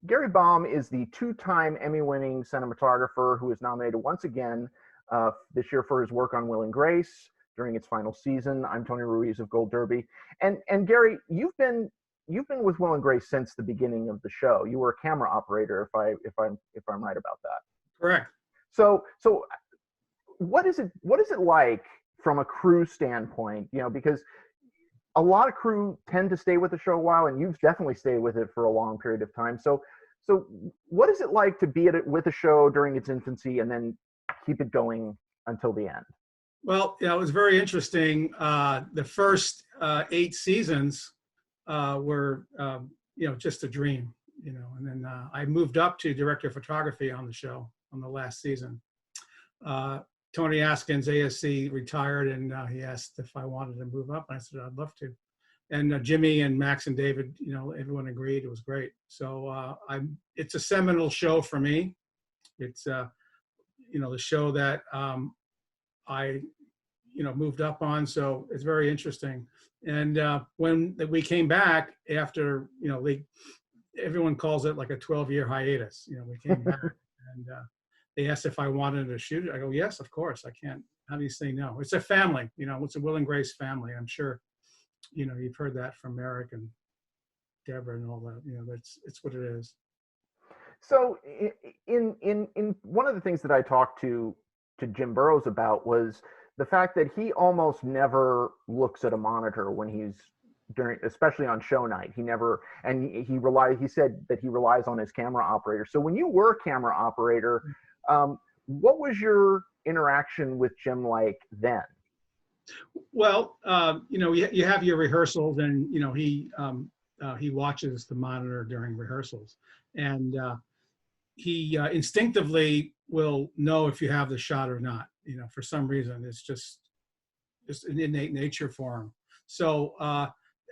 Gary Baum is the two-time Emmy-winning cinematographer who is nominated once again this year for his work on Will and Grace during its final season. I'm Tony Ruiz of Gold Derby, and Gary, you've been with Will and Grace since the beginning of the show. You were a camera operator, if I'm right about that. Correct. So what is it like from a crew standpoint? You know, because a lot of crew tend to stay with the show a while, and you've definitely stayed with it for a long period of time. So what is it like to be with a show during its infancy and then keep it going until the end? Well, it was very interesting. The first 8 seasons were, just a dream, and then I moved up to director of photography on the show on the last season. Tony Askins, ASC, retired, and he asked if I wanted to move up. I said, I'd love to. And Jimmy and Max and David, everyone agreed. It was great. So it's a seminal show for me. It's, the show that I, moved up on. So it's very interesting. And when we came back after, everyone calls it like a 12-year hiatus. We came back and they asked if I wanted to shoot it. I go, yes, of course. I can't. How do you say no? It's a family. It's a Will and Grace family. I'm sure, you've heard that from Eric and Deborah and all that. It's what it is. So in one of the things that I talked to Jim Burrows about was the fact that he almost never looks at a monitor when he's especially on show night. He never, and he said that he relies on his camera operator. So when you were a camera operator, what was your interaction with Jim like then? Well, you have your rehearsals, and he watches the monitor during rehearsals, and he instinctively will know if you have the shot or not. For some reason, it's just an innate nature for him. So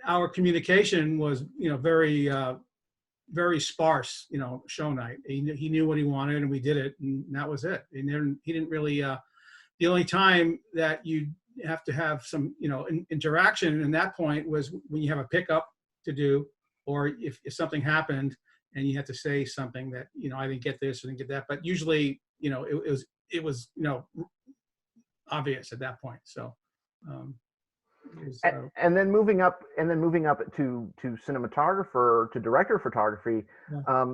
our communication was, very very sparse, show night. He knew what he wanted, and we did it, and that was it. He didn't really. The only time that you have to have some, interaction in that point was when you have a pickup to do, or if something happened and you had to say something that, I didn't get this, I didn't get that. But usually, it was obvious at that point. So. And then moving up to cinematographer, to director of photography. Yeah.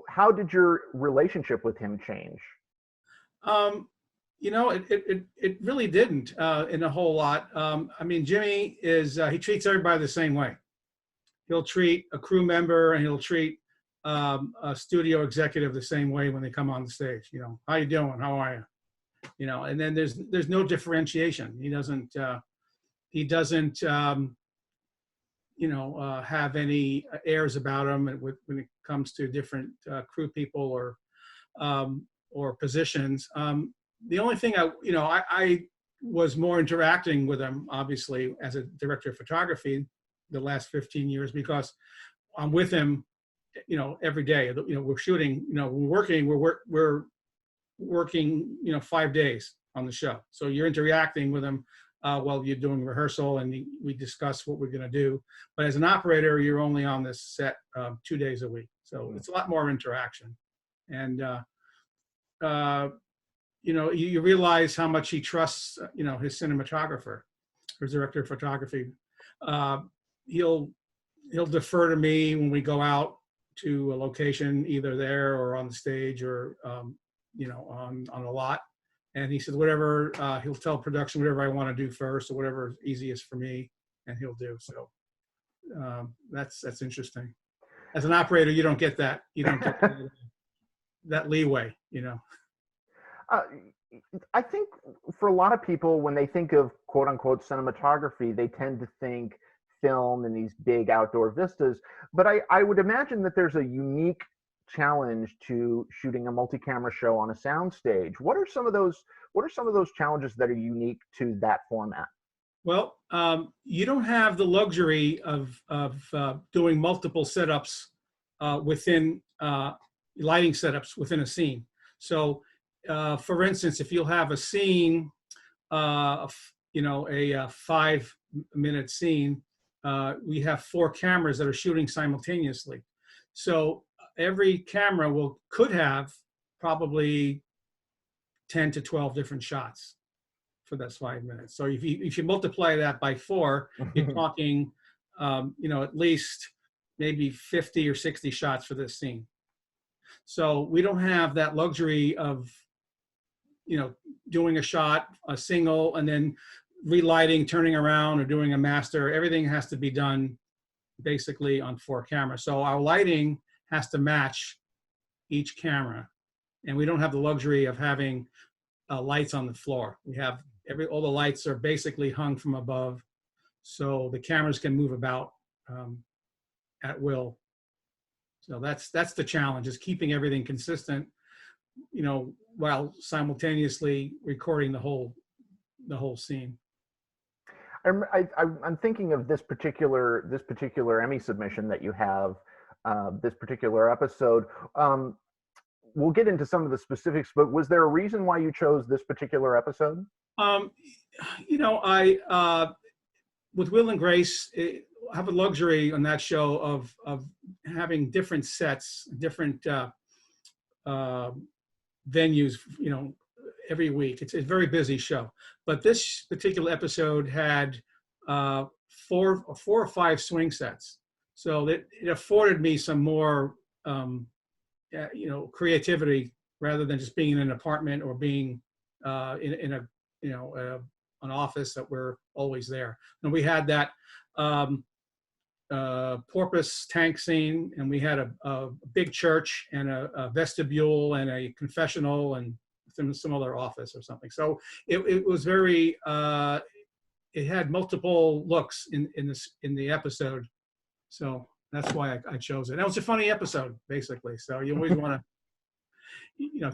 How did your relationship with him change? It really didn't in a whole lot. Jimmy he treats everybody the same way. He'll treat a crew member and he'll treat a studio executive the same way when they come on the stage. How you doing? How are you? And then there's no differentiation. He doesn't have any airs about him when it comes to different crew people or positions. The only thing I was more interacting with him, obviously, as a director of photography the last 15 years, because I'm with him, every day. We're shooting, we're working, 5 days on the show. So you're interacting with him while you're doing rehearsal, and we discuss what we're going to do. But as an operator, you're only on this set 2 days a week. So it's a lot more interaction. And, you realize how much he trusts, his cinematographer, his director of photography. He'll defer to me when we go out to a location, either there or on the stage or, on a lot. And he said, whatever, he'll tell production whatever I want to do first, or whatever is easiest for me, and he'll do. So that's interesting. As an operator, you don't get that. You don't get that leeway, I think for a lot of people, when they think of quote unquote cinematography, they tend to think film and these big outdoor vistas. But I would imagine that there's a unique challenge to shooting a multi-camera show on a soundstage. What are some of those challenges that are unique to that format? Well, you don't have the luxury of doing multiple setups within lighting setups within a scene. So, for instance, if you'll have a scene, a 5-minute scene, we have 4 cameras that are shooting simultaneously. So every camera could have probably 10 to 12 different shots for those 5 minutes. So if you multiply that by 4, you're talking, at least maybe 50 or 60 shots for this scene. So we don't have that luxury of, doing a shot, a single, and then relighting, turning around, or doing a master. Everything has to be done basically on 4 cameras. So our lighting has to match each camera, and we don't have the luxury of having lights on the floor. We have all the lights are basically hung from above, so the cameras can move about at will. So that's the challenge, is keeping everything consistent, while simultaneously recording the whole scene. I'm thinking of this particular Emmy submission that you have, this particular episode. We'll get into some of the specifics, but was there a reason why you chose this particular episode? I with Will and Grace, I have a luxury on that show of having different sets, different venues, every week. It's a very busy show, but this particular episode had 4 or 5 swing sets, so that it afforded me some more, creativity, rather than just being in an apartment or being in a an office that we're always there. And we had that porpoise tank scene, and we had a big church and a vestibule and a confessional and some other office or something. So it was very, it had multiple looks in the episode. So that's why I chose it. And it was a funny episode, basically. So you always want to,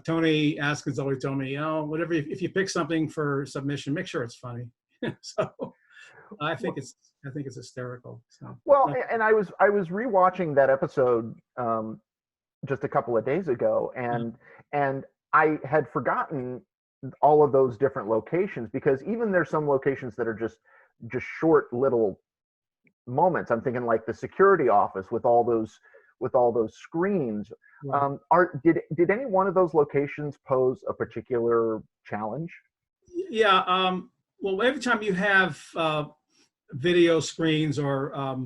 Tony Askins always told me, whatever, if you pick something for submission, make sure it's funny. So I think it's hysterical. So, well, and I was rewatching that episode just a couple of days ago, and I had forgotten all of those different locations, because even there's some locations that are just short little moments. I'm thinking like the security office with all those screens. Right. Did any one of those locations pose a particular challenge? Yeah. Well, every time you have video screens or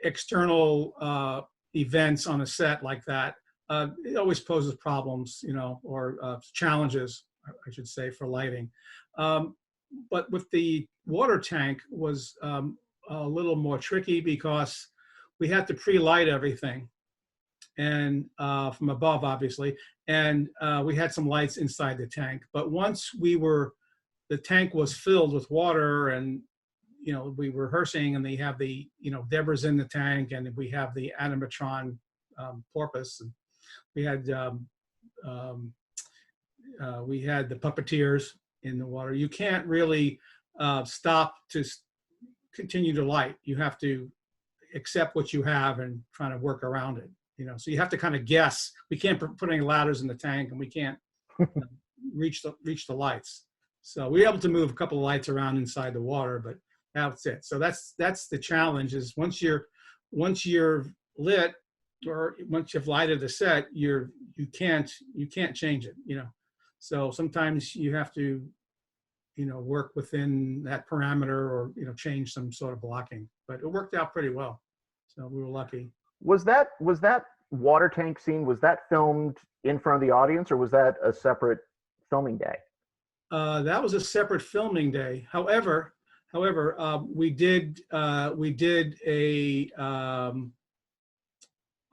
external events on a set like that, it always poses problems, or challenges, I should say, for lighting. But with the water tank was a little more tricky, because we had to pre-light everything, and from above, obviously, and we had some lights inside the tank. But once the tank was filled with water, and we were rehearsing, and they have the Deborah's in the tank, and we have the animatron porpoise, and we had the puppeteers in the water. You can't really stop to continue to light. You have to accept what you have and try to work around it. So you have to kind of guess. We can't put any ladders in the tank, and we can't reach the lights. So we were able to move a couple of lights around inside the water, but that's it. So that's the challenge, is once you're lit, or once you've lighted the set, you can't change it. So sometimes you have to work within that parameter, or change some sort of blocking. But it worked out pretty well, so we were lucky. Was that water tank scene, was that filmed in front of the audience, or was that a separate filming day? That was a separate filming day. However, we did a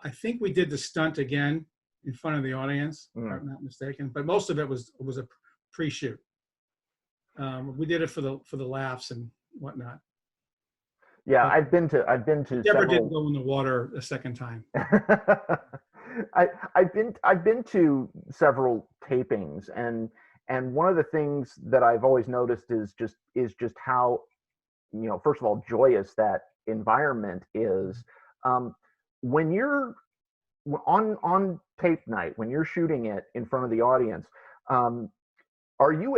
I think we did the stunt again in front of the audience, if I'm not mistaken. But most of it was a pre-shoot. We did it for the laughs and whatnot. Yeah, I've been to Deborah didn't go in the water a second time. I've been to several tapings, and one of the things that I've always noticed is just how, first of all, joyous that environment is. When you're on tape night, when you're shooting it in front of the audience, are you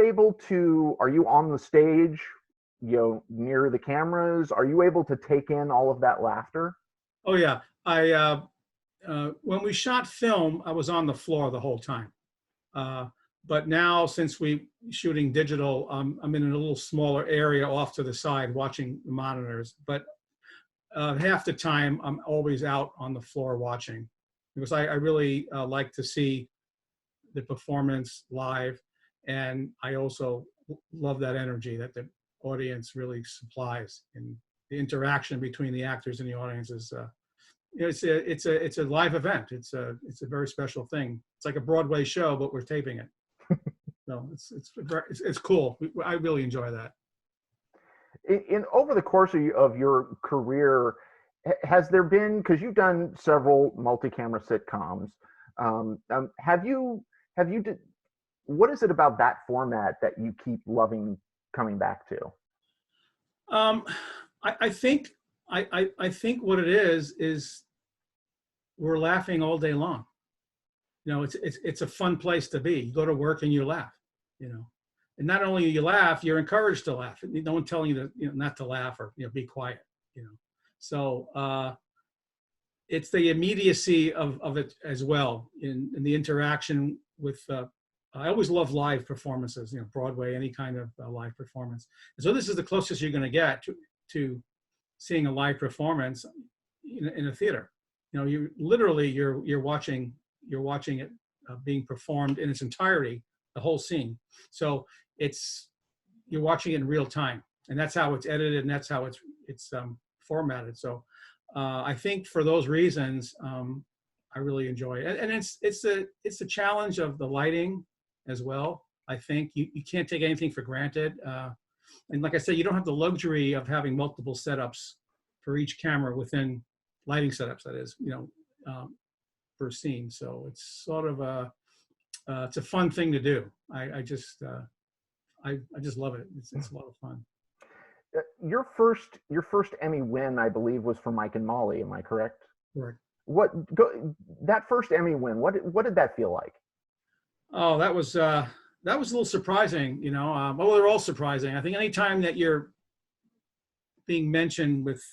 on the stage, near the cameras? Are you able to take in all of that laughter? Oh yeah, when we shot film, I was on the floor the whole time. But now, since we shooting digital, I'm in a little smaller area off to the side watching the monitors. But half the time, I'm always out on the floor watching, because I really like to see the performance live, and I also love that energy that the audience really supplies, and the interaction between the actors and the audience is. It's a live event. It's a very special thing. It's like a Broadway show, but we're taping it. So it's cool. I really enjoy that. In over the course of your career, has there been, because you've done several multi-camera sitcoms, have you what is it about that format that you keep loving coming back to? Um, I think I think what it is we're laughing all day long. It's a fun place to be. You go to work and you laugh. And not only you laugh, you're encouraged to laugh. No one telling you to not to laugh or be quiet. So it's the immediacy of it as well, in the interaction with. I always love live performances. Broadway, any kind of live performance. And so this is the closest you're going to get to seeing a live performance in a theater. You literally you're watching it being performed in its entirety, the whole scene. So you're watching it in real time, and that's how it's edited, and that's how it's formatted. So I think for those reasons, I really enjoy it, and it's the challenge of the lighting as well. I think you can't take anything for granted, and like I said, you don't have the luxury of having multiple setups for each camera within lighting setups. That is, per scene. So it's sort of it's a fun thing to do. I just love it. It's a lot of fun. Your first Emmy win, I believe, was for Mike and Molly. Am I correct? Right. That first Emmy win? What did that feel like? Oh, that was a little surprising. Well, they're all surprising. I think anytime that you're being mentioned with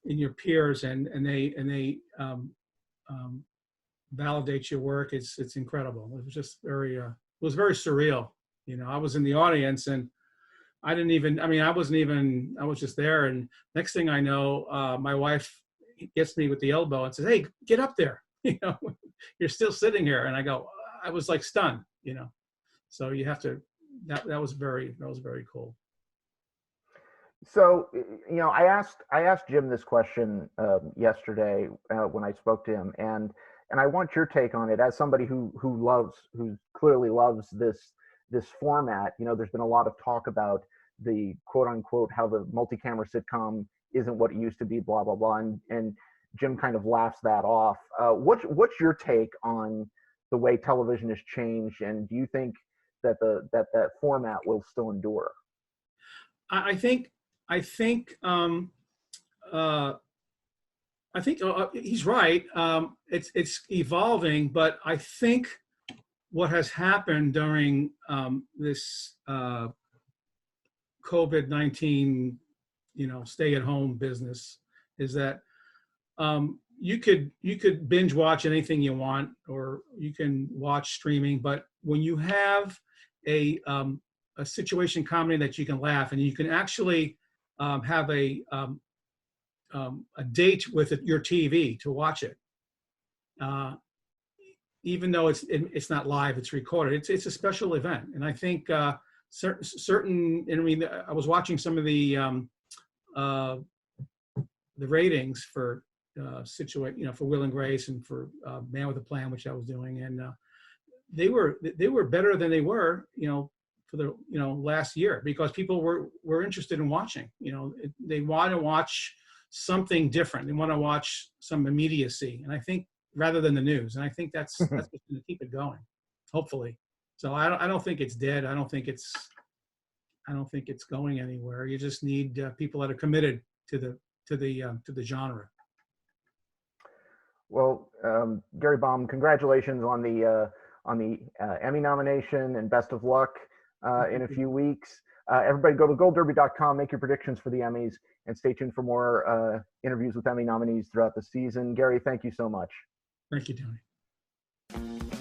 in your peers and they validate your work, it's incredible. It was just it was very surreal. I was in the audience and I was just there, and next thing I know, my wife gets me with the elbow and says, "Hey, get up there. You're still sitting here." And I was like stunned. So you have to. That was very cool. So, I asked Jim this question yesterday when I spoke to him, and I want your take on it as somebody who clearly loves this format. There's been a lot of talk about the quote unquote how the multi-camera sitcom isn't what it used to be, blah blah blah, and Jim kind of laughs that off. What's your take on the way television has changed, and do you think that that format will still endure? I think he's right. It's evolving, but I think what has happened during this COVID-19, stay-at-home business is that you could binge watch anything you want, or you can watch streaming. But when you have a situation comedy that you can laugh, and you can actually have a date with your TV to watch it, even though it's not live, it's recorded. It's a special event, and I think certain. And I was watching some of the ratings for for Will and Grace and for Man with a Plan, which I was doing, and they were better than they were, for the last year, because people were interested in watching. They want to watch something different. They want to watch some immediacy, and I think rather than the news, and I think that's what's going to keep it going, hopefully. So I don't think it's dead. I don't think it's going anywhere. You just need people that are committed to the genre. Well, Gary Baum, congratulations on the Emmy nomination, and best of luck in a few weeks. Everybody go to goldderby.com, make your predictions for the Emmys, and stay tuned for more interviews with Emmy nominees throughout the season. Gary, thank you so much. Thank you, Tony.